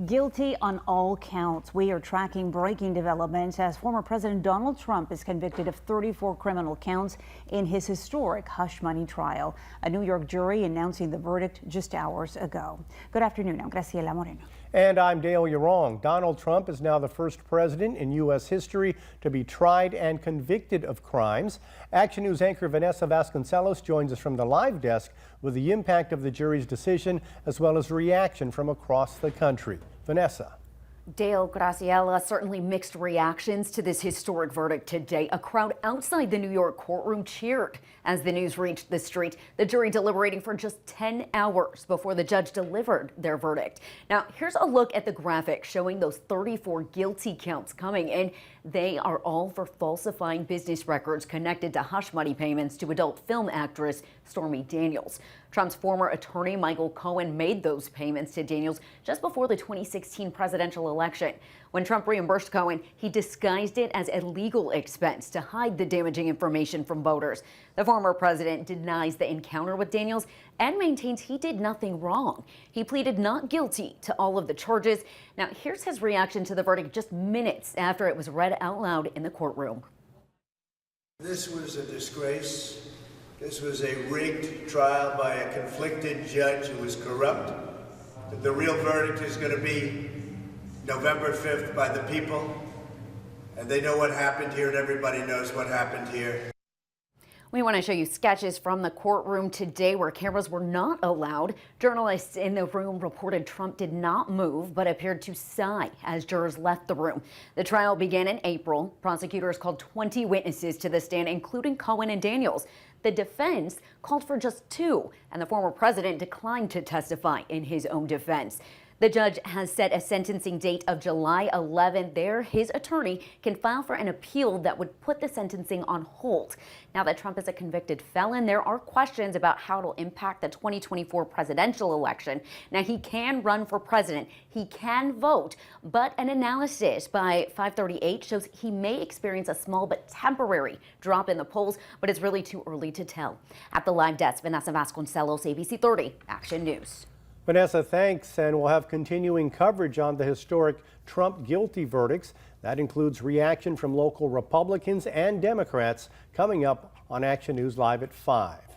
Guilty on all counts. We are tracking breaking developments as former President Donald Trump is convicted of 34 criminal counts in his historic hush money trial. A New York jury announcing the verdict just hours ago. Good afternoon. I'm Graciela Moreno. And I'm Dale Yerong. Donald Trump is now the first president in U.S. history to be tried and convicted of crimes. Action News anchor Vanessa Vasconcelos joins us from the live desk with the impact of the jury's decision as well as reaction from across the country. Vanessa. Dale, Graciela, certainly mixed reactions to this historic verdict today. A crowd outside the New York courtroom cheered as the news reached the street. The jury deliberating for just 10 hours before the judge delivered their verdict. Now, here's a look at the graphic showing those 34 guilty counts coming, and they are all for falsifying business records connected to hush money payments to adult film actress Stormy Daniels. Trump's former attorney Michael Cohen made those payments to Daniels just before the 2016 presidential election. When Trump reimbursed Cohen, he disguised it as a legal expense to hide the damaging information from voters. The former president denies the encounter with Daniels and maintains he did nothing wrong. He pleaded not guilty to all of the charges. Now, here's his reaction to the verdict just minutes after it was read out loud in the courtroom. This was a disgrace. This was a rigged trial by a conflicted judge who was corrupt. The real verdict is going to be November 5th by the people, and they know what happened here, and everybody knows what happened here. We want to show you sketches from the courtroom today where cameras were not allowed. Journalists in the room reported Trump did not move but appeared to sigh as jurors left the room. The trial began in April. Prosecutors called 20 witnesses to the stand, including Cohen and Daniels. The defense called for just 2, and the former president declined to testify in his own defense. The judge has set a sentencing date of July 11th. There, his attorney can file for an appeal that would put the sentencing on hold. Now that Trump is a convicted felon, there are questions about how it'll impact the 2024 presidential election. Now, he can run for president. He can vote, but an analysis by 538 shows he may experience a small but temporary drop in the polls, but it's really too early to tell. At the live desk, Vanessa Vasconcelos, ABC 30, Action News. Vanessa, thanks, and we'll have continuing coverage on the historic Trump guilty verdicts. That includes reaction from local Republicans and Democrats coming up on Action News Live at 5.